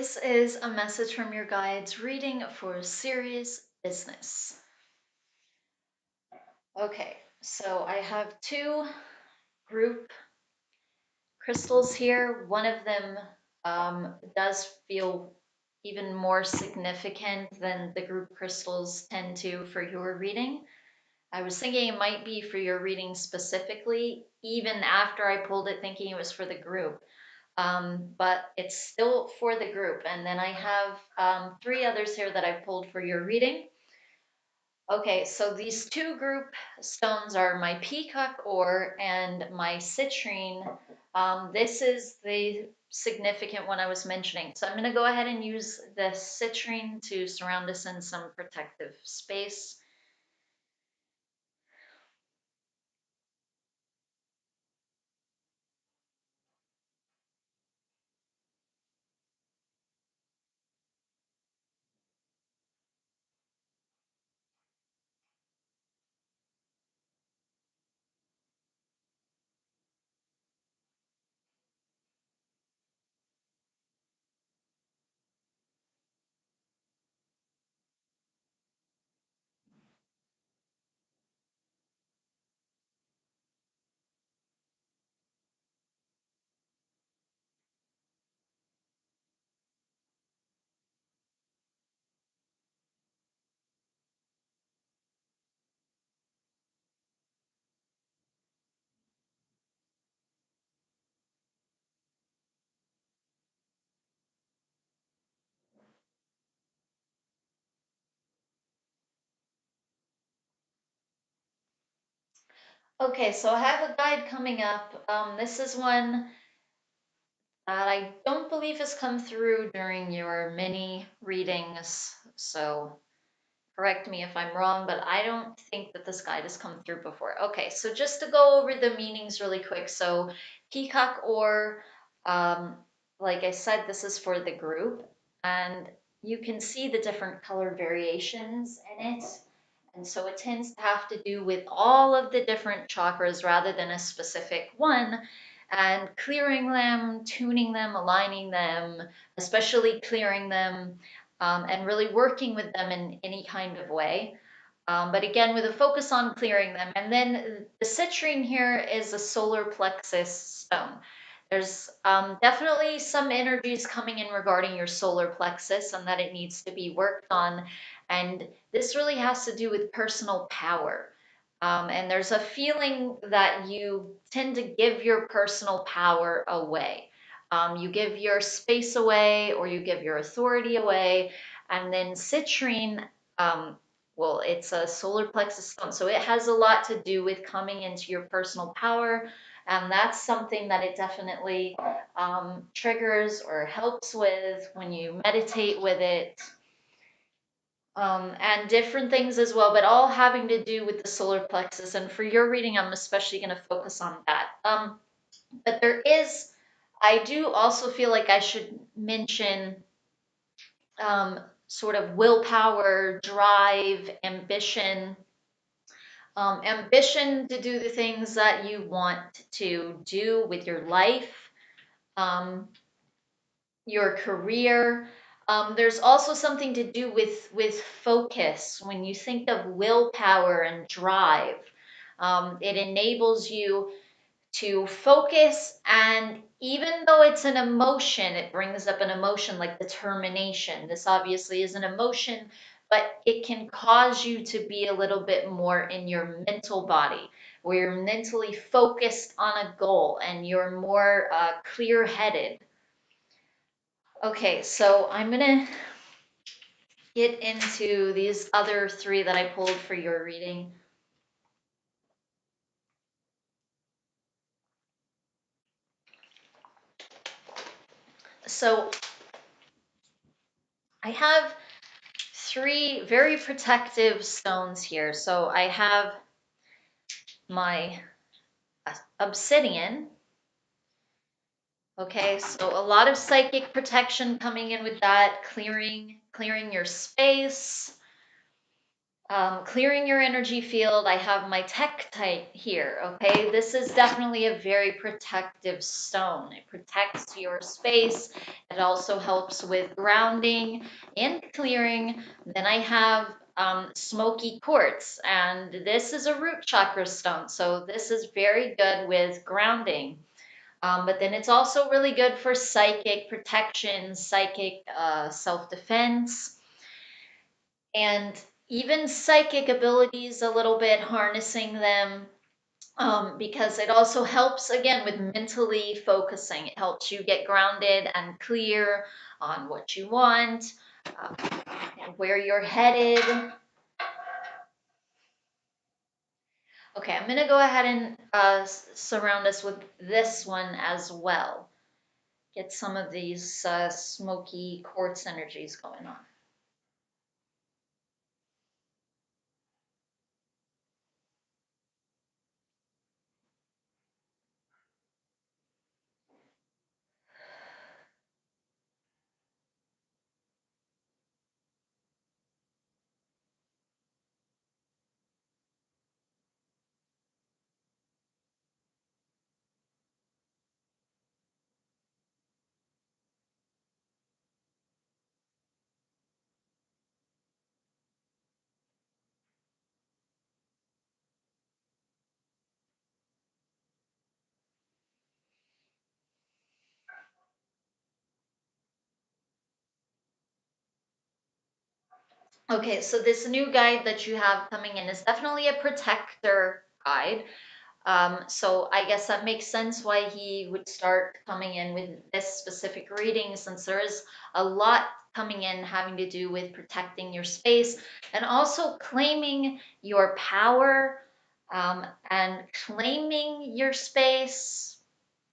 This is a message from your guides reading for Sirius business. Okay, so I have two group crystals here. One of them does feel even more significant than the group crystals tend to for your reading. I was thinking it might be for your reading specifically, even after I pulled it, thinking it was for the group. But it's still for the group. And then I have three others here that I pulled for your reading. Okay, so these two group stones are my peacock ore and my citrine. This is the significant one I was mentioning. So I'm going to go ahead and use the citrine to surround us in some protective space. Okay, so I have a guide coming up. This is one that I don't believe has come through during your mini readings, so correct me if I'm wrong, but I don't think that this guide has come through before. Okay, so just to go over the meanings really quick. So peacock ore, um, like I said, this is for the group, and you can see the different color variations in it. And so it tends to have to do with all of the different chakras rather than a specific one, and clearing them, tuning them, aligning them, especially clearing them, and really working with them in any kind of way. But again, with a focus on clearing them. And then the citrine here is a solar plexus stone. There's definitely some energies coming in regarding your solar plexus and that it needs to be worked on. And this really has to do with personal power. And there's a feeling that you tend to give your personal power away. You give your space away or you give your authority away. And then citrine, well, it's a solar plexus stone. So it has a lot to do with coming into your personal power. And that's something that it definitely triggers or helps with when you meditate with it, and different things as well, but all having to do with the solar plexus. And for your reading, I'm especially going to focus on that. But I do also feel like I should mention sort of willpower, drive, ambition. Ambition to do the things that you want to do with your life, um, your career. There's also something to do with focus. When you think of willpower and drive, it enables you to focus, and even though it's an emotion, it brings up an emotion like determination. This obviously is an emotion, but it can cause you to be a little bit more in your mental body, where you're mentally focused on a goal and you're more clear-headed. Okay, so I'm gonna get into these other three that I pulled for your reading. So I have three very protective stones here. So I have my obsidian. Okay, so a lot of psychic protection coming in with that, clearing your space. Clearing your energy field. I have my Tektite here. Okay, this is definitely a very protective stone. It protects your space. It also helps with grounding and clearing. Then I have smoky quartz, and this is a root chakra stone. So this is very good with grounding. But then it's also really good for psychic protection, psychic self defense, and even psychic abilities a little bit, harnessing them, because it also helps again with mentally focusing. It helps you get grounded and clear on what you want, uh, and where you're headed. Okay, I'm gonna go ahead and surround us with this one as well. Get some of these smoky quartz energies going on. Okay, so this new guide that you have coming in is definitely a protector guide. So I guess that makes sense why he would start coming in with this specific reading, since there is a lot coming in having to do with protecting your space and also claiming your power, and claiming your space,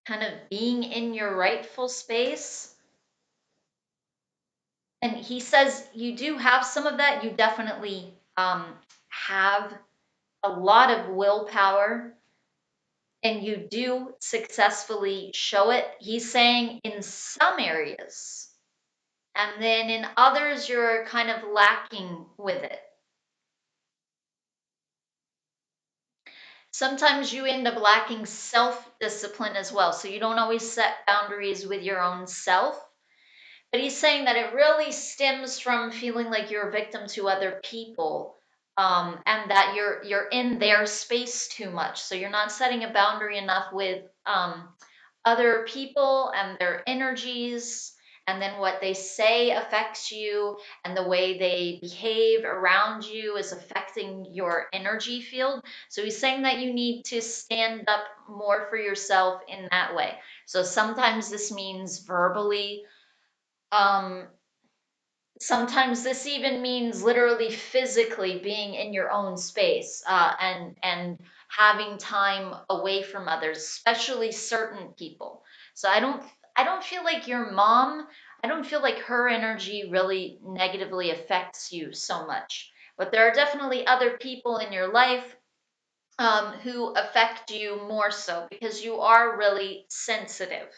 kind of being in your rightful space. And he says you do have some of that. You definitely have a lot of willpower, and you do successfully show it. He's saying in some areas, and then in others, you're kind of lacking with it. Sometimes you end up lacking self discipline as well. So you don't always set boundaries with your own self. But he's saying that it really stems from feeling like you're a victim to other people, and that you're in their space too much. So you're not setting a boundary enough with other people and their energies, and then what they say affects you, and the way they behave around you is affecting your energy field. So he's saying that you need to stand up more for yourself in that way. So sometimes this means verbally, um, sometimes this even means literally physically being in your own space, and having time away from others, especially certain people. So I don't feel like your mom, I don't feel like her energy really negatively affects you so much. But there are definitely other people in your life, who affect you more so because you are really sensitive.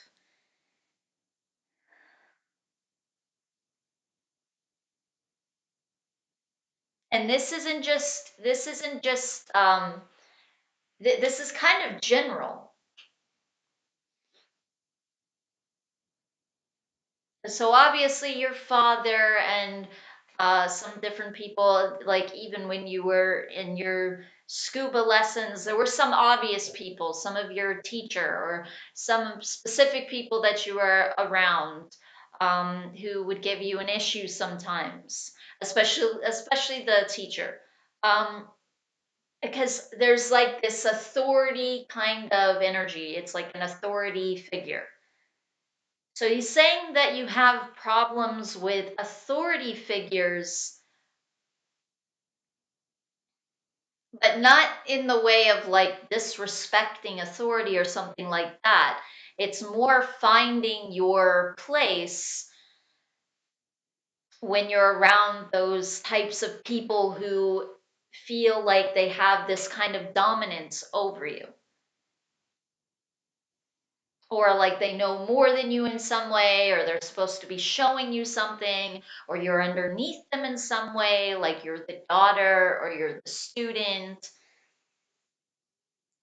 And this isn't just this is kind of general. So obviously your father and some different people, like even when you were in your scuba lessons, there were some obvious people, some of your teacher or some specific people that you were around, who would give you an issue sometimes, especially the teacher. Um, because there's like this authority kind of energy. It's like an authority figure. So he's saying that you have problems with authority figures, but not in the way of like disrespecting authority or something like that. It's more finding your place when you're around those types of people who feel like they have this kind of dominance over you. or like they know more than you in some way, or they're supposed to be showing you something, or you're underneath them in some way, like you're the daughter or you're the student.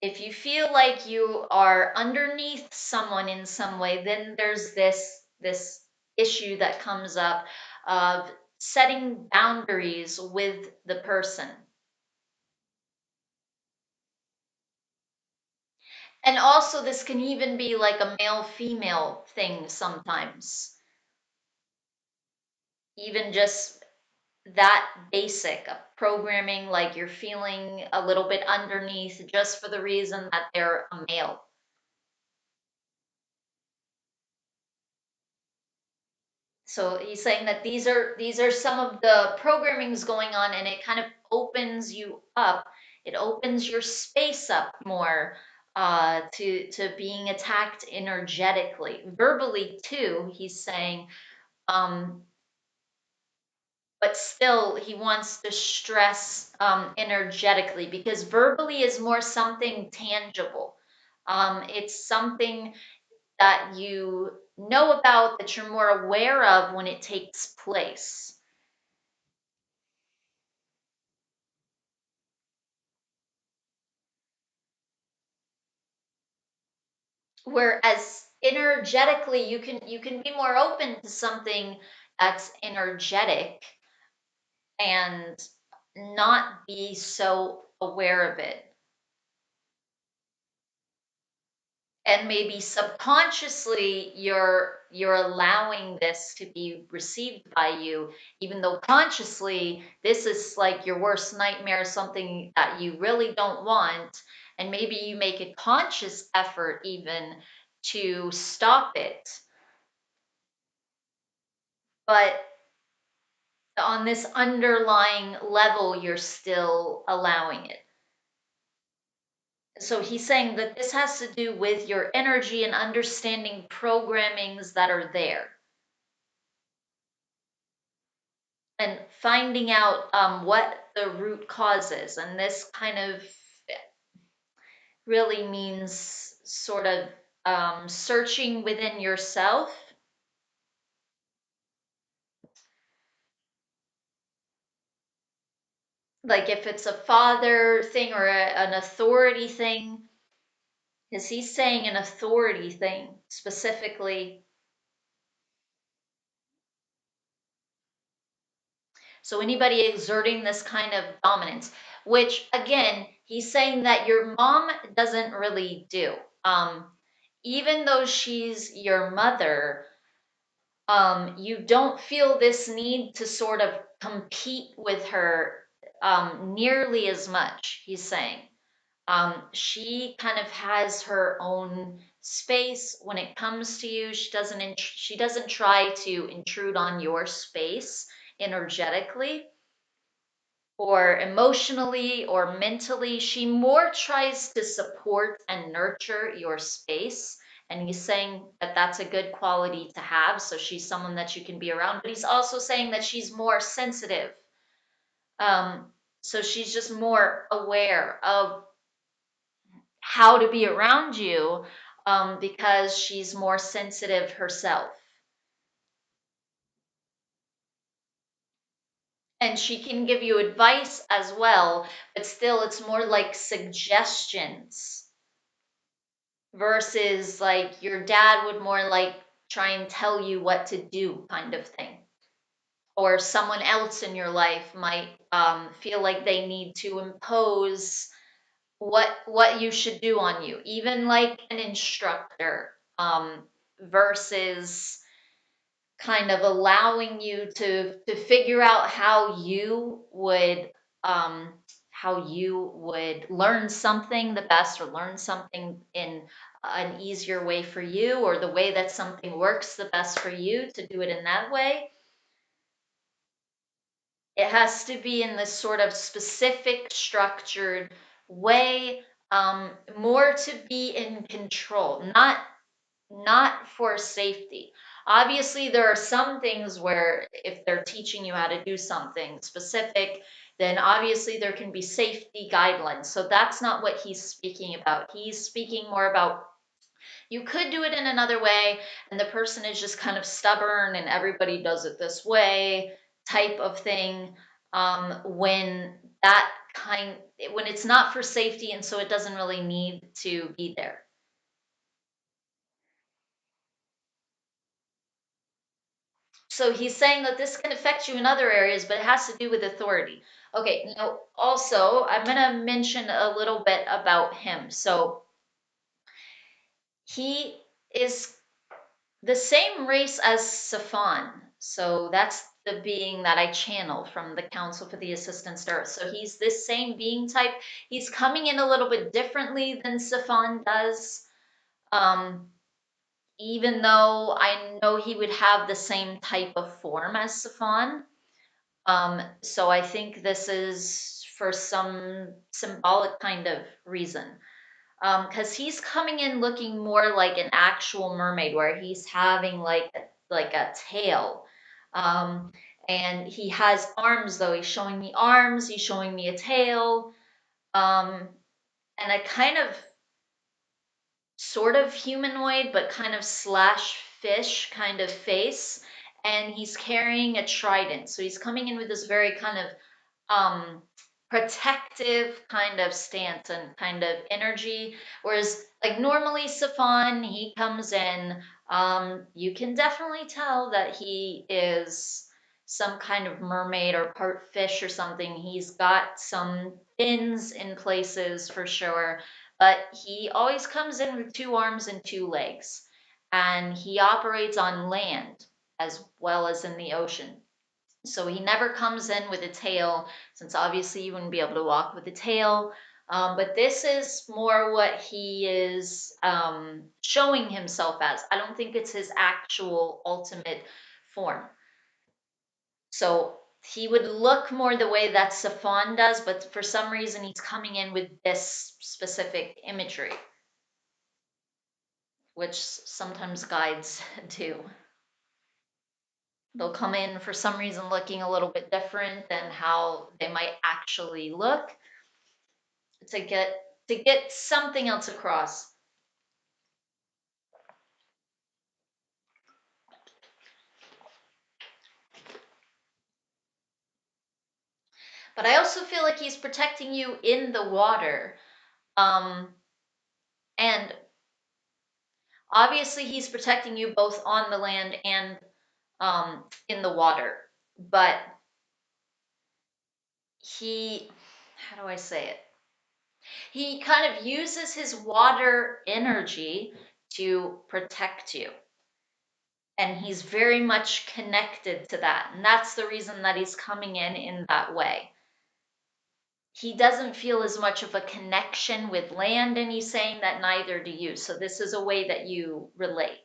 If you feel like you are underneath someone in some way, then there's this issue that comes up of setting boundaries with the person. And also this can even be like a male female thing sometimes. Even just that basic of programming, like you're feeling a little bit underneath just for the reason that they're a male. So he's saying that these are some of the programmings going on, and it kind of opens you up. It opens your space up more to being attacked energetically, verbally too. He's saying, um, but still he wants to stress energetically, because verbally is more something tangible. It's something that you know about, that you're more aware of when it takes place. Whereas energetically, you can be more open to something that's energetic and not be so aware of it. And maybe subconsciously you're allowing this to be received by you, even though consciously this is like your worst nightmare, something that you really don't want. And maybe you make a conscious effort even to stop it, but on this underlying level you're still allowing it. So he's saying that this has to do with your energy and understanding programmings that are there, and finding out what the root cause is. And this kind of really means sort of searching within yourself. Like if it's a father thing or an authority thing, because he's saying an authority thing specifically. So anybody exerting this kind of dominance, which again, he's saying that your mom doesn't really do. Um, Even though she's your mother, you don't feel this need to sort of compete with her nearly as much, he's saying. She kind of has her own space when it comes to you. She doesn't try to intrude on your space energetically or emotionally or mentally. She more tries to support and nurture your space. And he's saying that that's a good quality to have. So she's someone that you can be around. But he's also saying that she's more sensitive. So she's just more aware of how to be around you, because she's more sensitive herself. And she can give you advice as well, but still, it's more like suggestions versus like your dad would more like try and tell you what to do, kind of thing. Or someone else in your life might feel like they need to impose what you should do on you, even like an instructor, versus kind of allowing you to figure out um, how you would learn something the best, or learn something in an easier way for you, or the way that something works the best for you, to do it in that way. It has to be in this sort of specific, structured way, more to be in control, not for safety. Obviously, there are some things where if they're teaching you how to do something specific, then obviously there can be safety guidelines. So that's not what he's speaking about. He's speaking more about You could do it in another way, and the person is just kind of stubborn and everybody does it this way type of thing. When that kind, when it's not for safety, and so it doesn't really need to be there. So he's saying that this can affect you in other areas, but it has to do with authority. Okay, now also, I'm going to mention a little bit about him. So he is the same race as Safan. So that's the being that I channel from the Council for the Assistant Stars. So he's this same being type. He's coming in a little bit differently than Safan does. Um, Even though I know he would have the same type of form as Safan. So I think this is for some symbolic kind of reason. Because he's coming in looking more like an actual mermaid, where he's having like a tail, um, and he has arms. Though he's showing me arms, he's showing me a tail, um, and a kind of sort of humanoid, but kind of slash fish kind of face, and he's carrying a trident. So he's coming in with this very kind of um protective kind of stance and kind of energy, whereas like normally Safan, he comes in, you can definitely tell that he is some kind of mermaid or part fish or something. He's got some fins in places for sure, but he always comes in with two arms and two legs, and he operates on land as well as in the ocean. So he never comes in with a tail, since obviously you wouldn't be able to walk with a tail. But this is more what he is showing himself as. I don't think it's his actual ultimate form. So he would look more the way that Safan does, but for some reason he's coming in with this specific imagery, which sometimes guides do. They'll come in for some reason looking a little bit different than how they might actually look to get something else across. But I also feel like he's protecting you in the water. And obviously he's protecting you both on the land and in the water. But he, how do I say it? He kind of uses his water energy to protect you. And he's very much connected to that. And that's the reason that he's coming in that way. He doesn't feel as much of a connection with land, and he's saying that neither do you. So this is a way that you relate.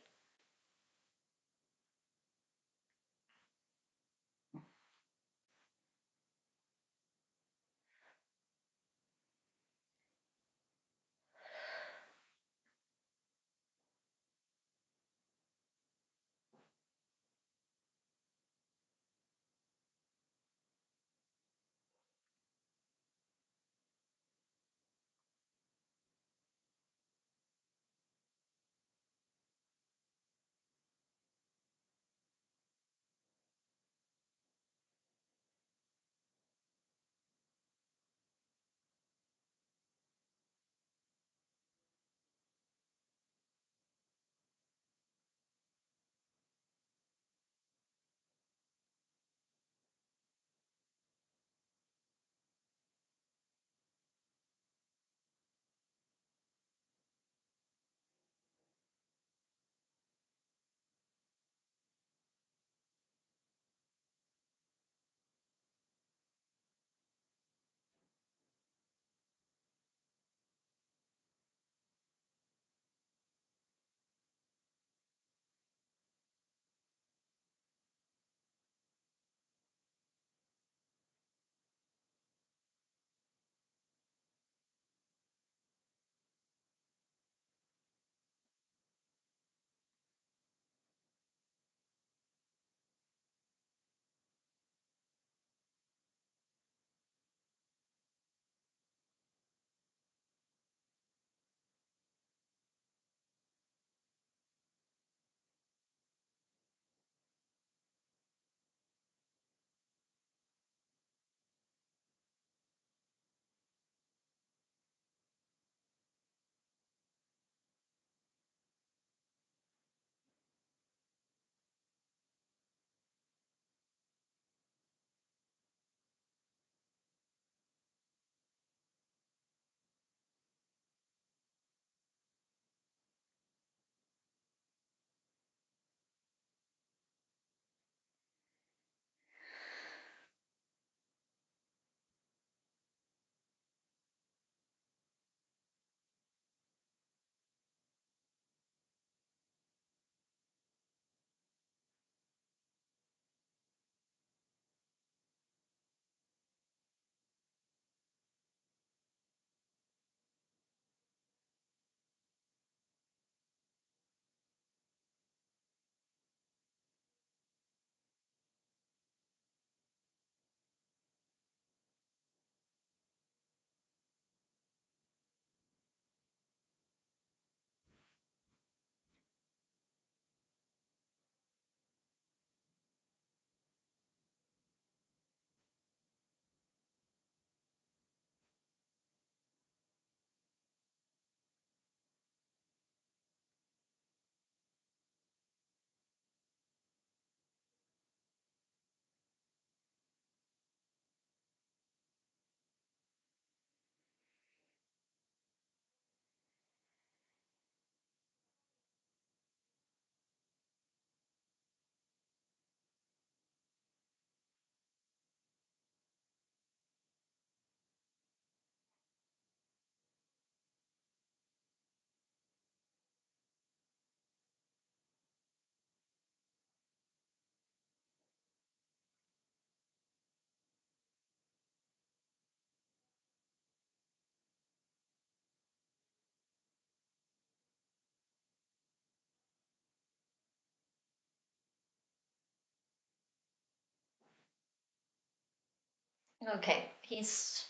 Okay, he's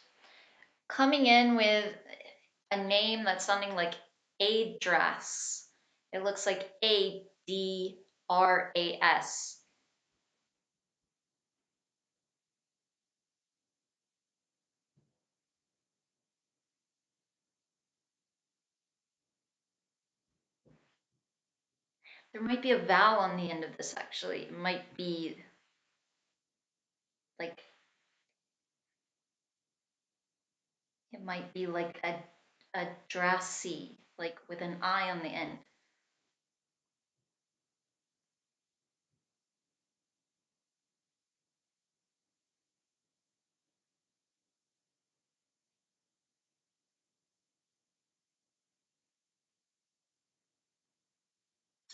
coming in with a name that's sounding like Adras. It looks like Adras. There might be a vowel on the end of this actually. It might be like a drasy, like with an I on the end.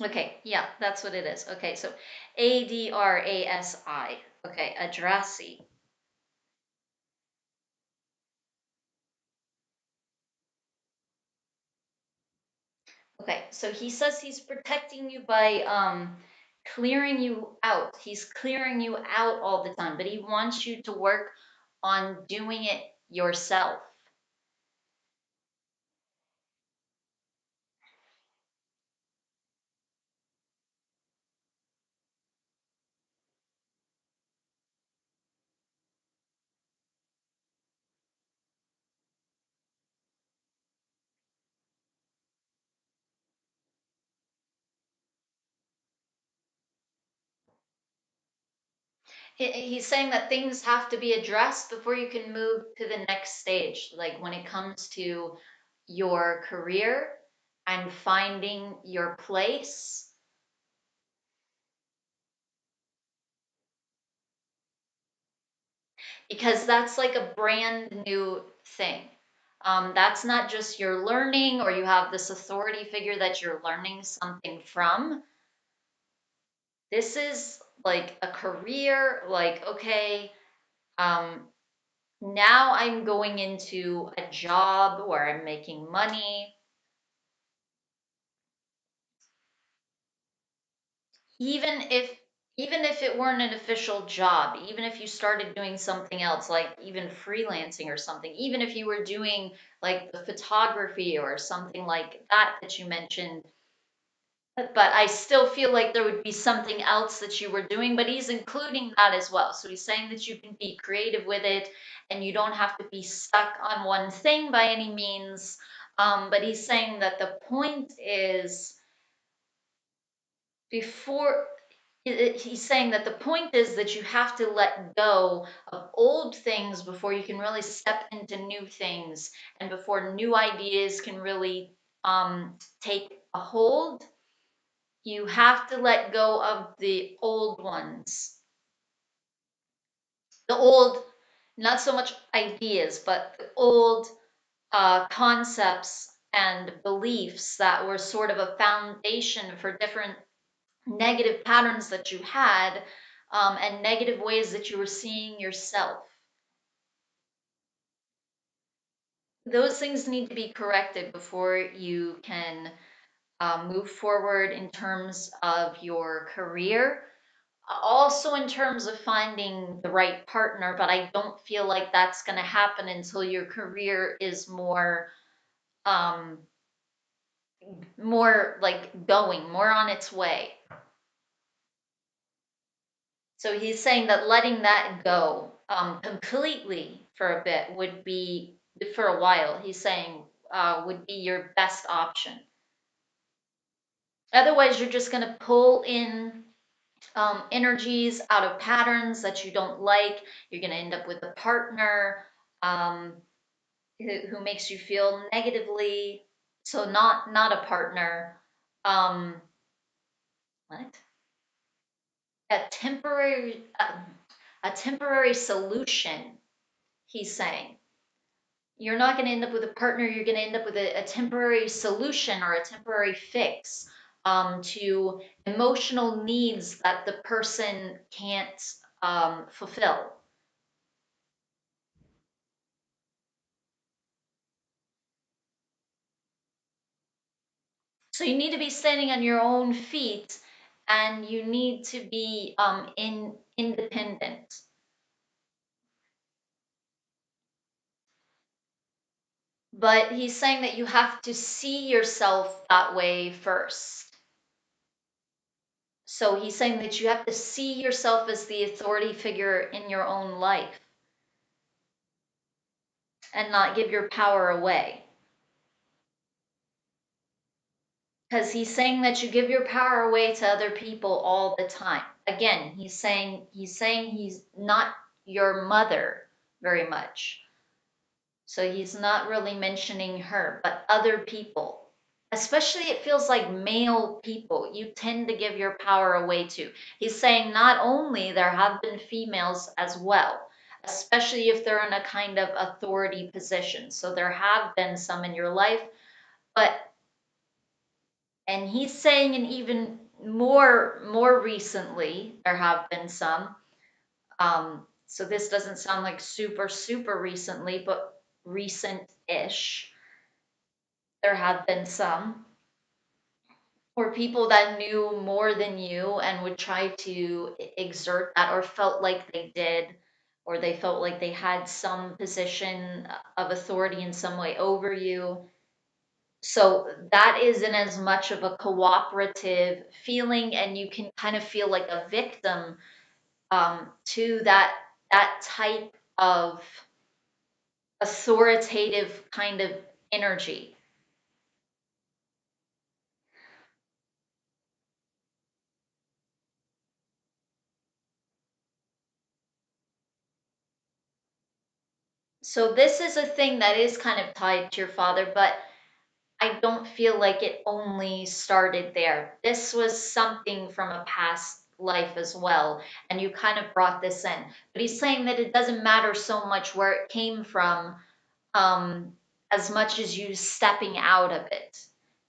Okay, yeah, that's what it is. Okay, so Adrasi. Okay, Adrasi. Okay, so he says he's protecting you by clearing you out. He's clearing you out all the time, but he wants you to work on doing it yourself. He's saying that things have to be addressed before you can move to the next stage. Like when it comes to your career and finding your place, because that's like a brand new thing. That's not just you're learning or you have this authority figure that you're learning something from. This is like a career, like, okay, um, now I'm going into a job where I'm making money. even if Even if it weren't an official job, even if you started doing something else, like even freelancing or something, even if you were doing like the photography or something like that you mentioned, but I still feel like there would be something else that you were doing, but he's including that as well. So he's saying that you can be creative with it and you don't have to be stuck on one thing by any means. But he's saying that the point is before he's saying that the point is that you have to let go of old things before you can really step into new things and before new ideas can really take a hold. You have to let go of the old ones, the old, not so much ideas, but the old concepts and beliefs that were sort of a foundation for different negative patterns that you had, and negative ways that you were seeing yourself. Those things need to be corrected before you can move forward in terms of your career. Also, in terms of finding the right partner, but I don't feel like that's going to happen until your career is um, more like going, more on its way. So he's saying that letting that go completely for a bit would be, for a while, he's saying, would be your best option. Otherwise, you're just going to pull in energies out of patterns that you don't like. You're going to end up with a partner um, who makes you feel negatively. So not a partner. Um, what? A temporary solution. He's saying you're not going to end up with a partner. You're going to end up with a temporary solution or a temporary fix to emotional needs that the person can't fulfill. So you need to be standing on your own feet, and you need to be independent. But he's saying that you have to see yourself that way first. So he's saying that you have to see yourself as the authority figure in your own life and not give your power away. Because he's saying that you give your power away to other people all the time. Again, he's saying he's not your mother very much. So he's not really mentioning her, but other people. Especially it feels like male people you tend to give your power away to. He's saying not only there have been females as well, especially if they're in a kind of authority position. So there have been some in your life, but and he's saying and even more recently there have been some. So this doesn't sound like super recently, but recent-ish. There have been some, or people that knew more than you and would try to exert that, or felt like they did, or they felt like they had some position of authority in some way over you. So that isn't as much of a cooperative feeling, and you can kind of feel like a victim to that type of authoritative kind of energy. So this is a thing that is kind of tied to your father, but I don't feel like it only started there. This was something from a past life as well, and you kind of brought this in. But he's saying that it doesn't matter so much where it came from, um, as much as you stepping out of it.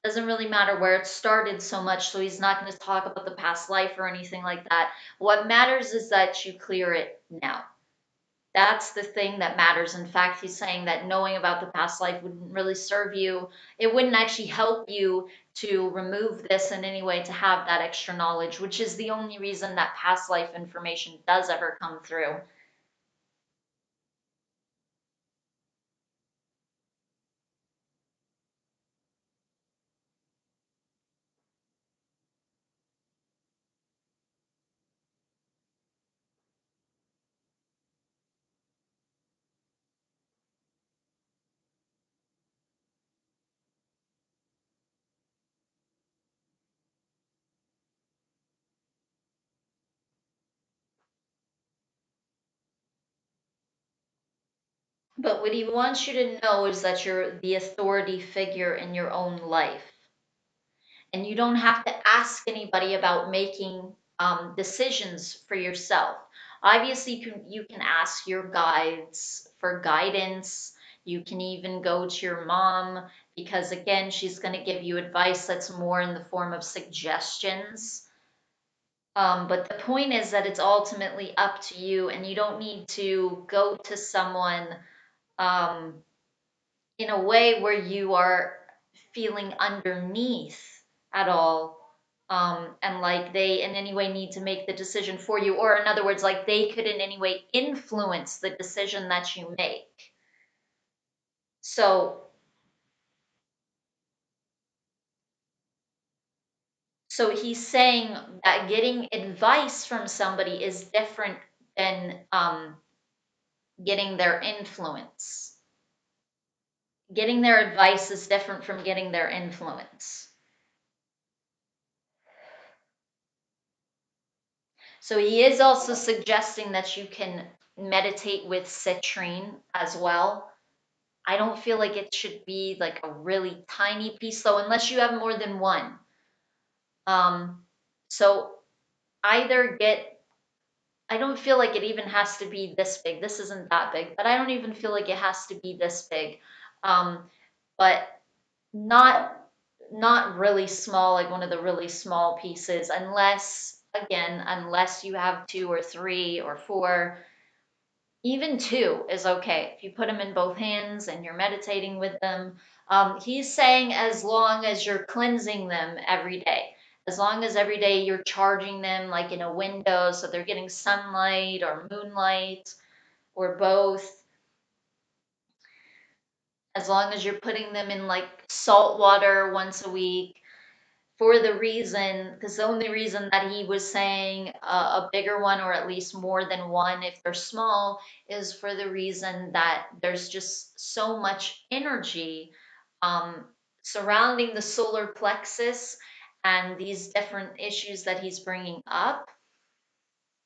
Doesn't really matter where it started so much, so he's not going to talk about the past life or anything like that. What matters is that you clear it now. That's the thing that matters. In fact, he's saying that knowing about the past life wouldn't really serve you. It wouldn't actually help you to remove this in any way to have that extra knowledge, which is the only reason that past life information does ever come through. But what he wants you to know is that you're the authority figure in your own life. And you don't have to ask anybody about making decisions for yourself. Obviously, you can ask your guides for guidance. You can even go to your mom because, again, she's going to give you advice that's more in the form of suggestions. But the point is that it's ultimately up to you, and you don't need to go to someone um, in a way where you are feeling underneath at all, and like they in any way need to make the decision for you, or in other words, like they could in any way influence the decision that you make. So so he's saying that getting advice from somebody is different than getting their influence. Getting their advice is different from getting their influence. So he is also suggesting that you can meditate with citrine as well. I don't feel like it should be like a really tiny piece though, unless you have more than one. So either get, I don't feel like it even has to be this big. This isn't that big, but I don't even feel like it has to be this big. Um, but not not really small, like one of the really small pieces, unless again, unless you have two or three or four. Even two is okay if you put them in both hands and you're meditating with them. He's saying as long as you're cleansing them every day, as long as every day you're charging them like in a window so they're getting sunlight or moonlight or both, as long as you're putting them in like salt water once a week, for the reason, because the only reason that he was saying a bigger one, or at least more than one if they're small, is for the reason that there's just so much energy um, surrounding the solar plexus and these different issues that he's bringing up.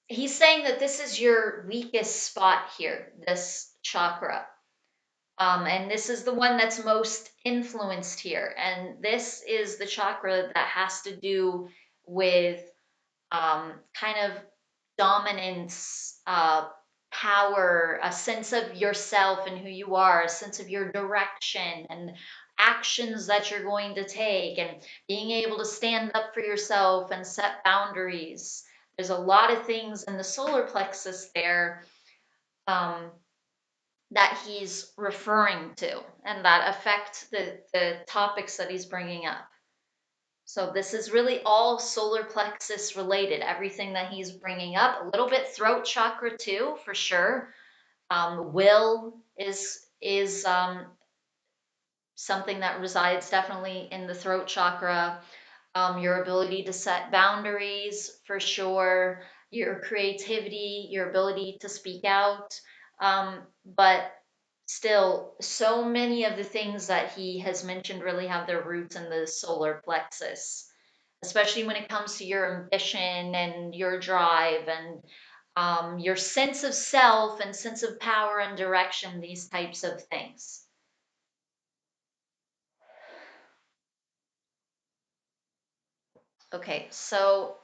He's saying that this is your weakest spot here, this chakra. And this is the one that's most influenced here. And this is the chakra that has to do with kind of dominance, power, a sense of yourself and who you are, a sense of your direction and actions that you're going to take, and being able to stand up for yourself and set boundaries. There's a lot of things in the solar plexus there. Um, that he's referring to and that affect the topics that he's bringing up. So this is really all solar plexus related, everything that he's bringing up, a little bit throat chakra too, for sure. Will is something that resides definitely in the throat chakra. Your ability to set boundaries, for sure, your creativity, your ability to speak out. But still, so many of the things that he has mentioned really have their roots in the solar plexus, especially when it comes to your ambition and your drive and your sense of self and sense of power and direction, these types of things. Okay, so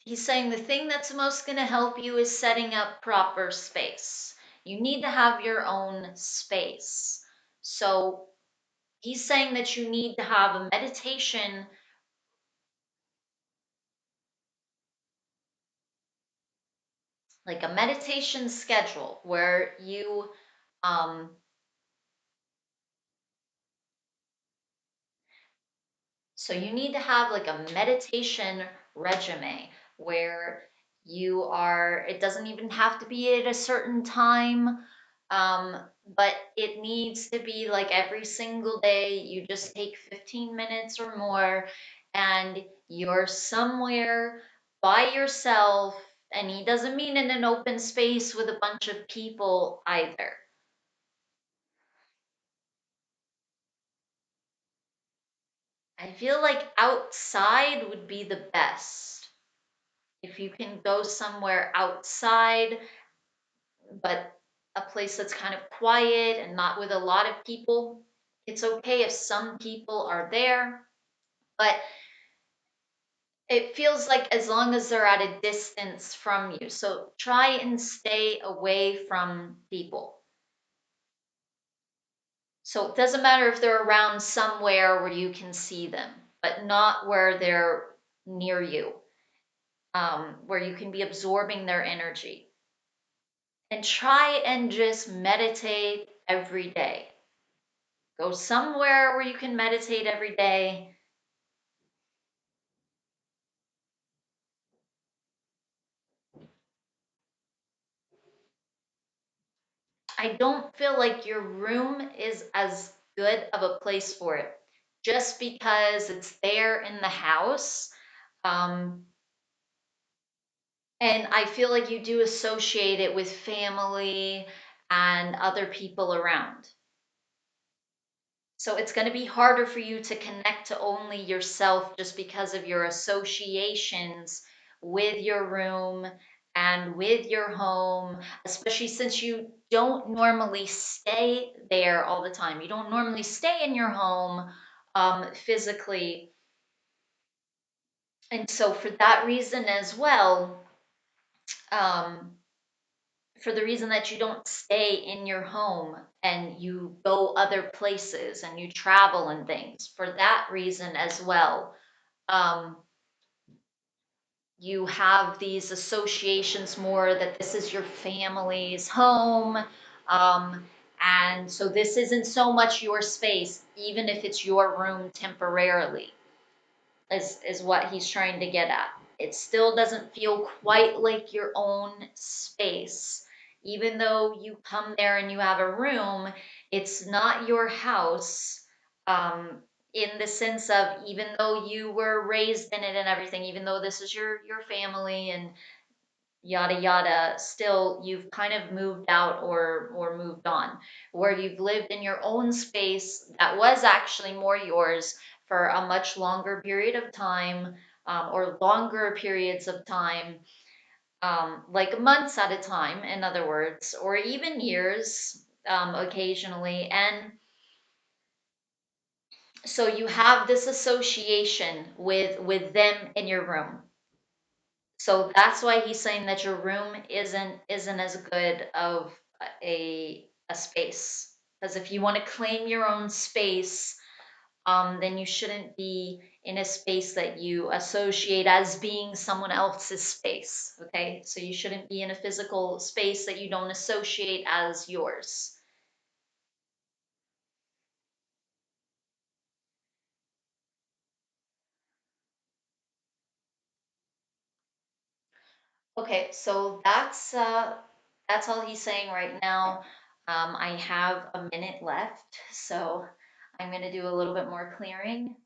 he's saying the thing that's most going to help you is setting up proper space. You need to have your own space. So he's saying that you need to have a meditation, like a meditation schedule where you um, so you need to have like a meditation regimen where you are, it doesn't even have to be at a certain time, um, but it needs to be like every single day. You just take 15 minutes or more and you're somewhere by yourself. And he doesn't mean in an open space with a bunch of people either. I feel like outside would be the best. If you can go somewhere outside, but a place that's kind of quiet and not with a lot of people, it's okay if some people are there, but it feels like as long as they're at a distance from you. So try and stay away from people. So it doesn't matter if they're around somewhere where you can see them, but not where they're near you, where you can be absorbing their energy. And try and just meditate every day. Go somewhere where you can meditate every day. I don't feel like your room is as good of a place for it just because it's there in the house. Um, and I feel like you do associate it with family and other people around. So it's going to be harder for you to connect to only yourself just because of your associations with your room and with your home, especially since you don't normally stay there all the time. You don't normally stay in your home physically. And so, for that reason as well, um, for the reason that you don't stay in your home and you go other places and you travel and things, for that reason as well, um, you have these associations more that this is your family's home. Um, and so this isn't so much your space, even if it's your room temporarily, is what he's trying to get at. It still doesn't feel quite like your own space. Even though you come there and you have a room, it's not your house. In the sense of, even though you were raised in it and everything, even though this is your family and yada yada, still you've kind of moved out or moved on, where you've lived in your own space that was actually more yours for a much longer period of time, or longer periods of time, like months at a time, in other words, or even years, occasionally. And so you have this association with them in your room. So that's why he's saying that your room isn't as good of a space. Because if you want to claim your own space, then you shouldn't be in a space that you associate as being someone else's space. Okay, so you shouldn't be in a physical space that you don't associate as yours. Okay, so that's all he's saying right now. I have a minute left, so I'm gonna do a little bit more clearing.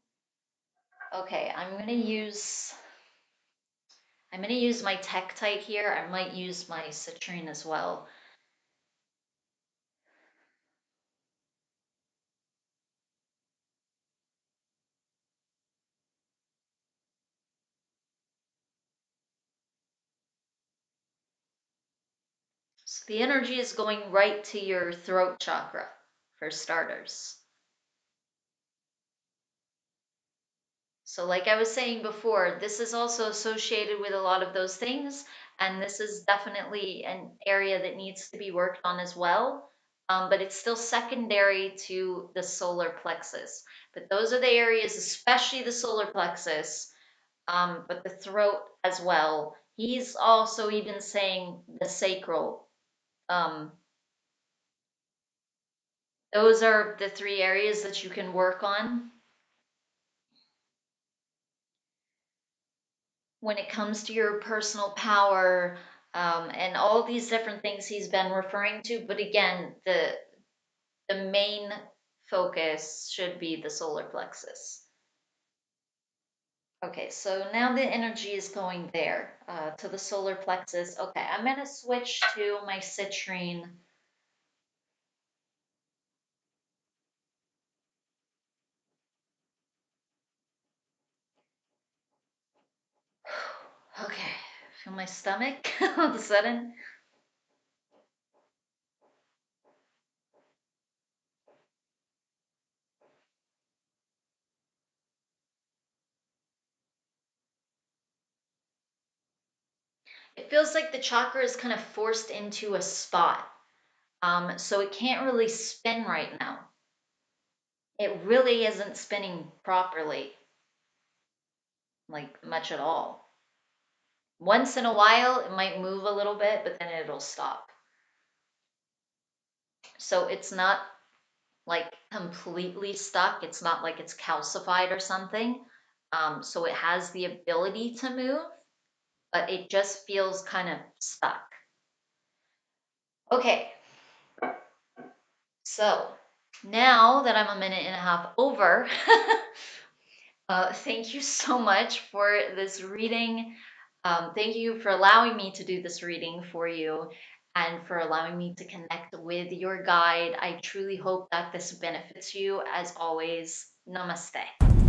Okay, I'm gonna use my Tektite here. I might use my citrine as well. So the energy is going right to your throat chakra, for starters. So, like I was saying before, this is also associated with a lot of those things, and this is definitely an area that needs to be worked on as well. But it's still secondary to the solar plexus. But those are the areas, especially the solar plexus, but the throat as well. He's also even saying the sacral. Um, those are the three areas that you can work on when it comes to your personal power, and all these different things he's been referring to. But again, the main focus should be the solar plexus. Okay, so now the energy is going there, to the solar plexus. Okay, I'm going to switch to my citrine. Okay, feel my stomach all of a sudden. It feels like the chakra is kind of forced into a spot. So it can't really spin right now. It really isn't spinning properly, like much at all. Once in a while, it might move a little bit, but then it'll stop. So it's not like completely stuck. It's not like it's calcified or something. So it has the ability to move, but it just feels kind of stuck. Okay, so now that I'm a minute and a half over, thank you so much for this reading. Thank you for allowing me to do this reading for you and for allowing me to connect with your guide. I truly hope that this benefits you. As always, namaste.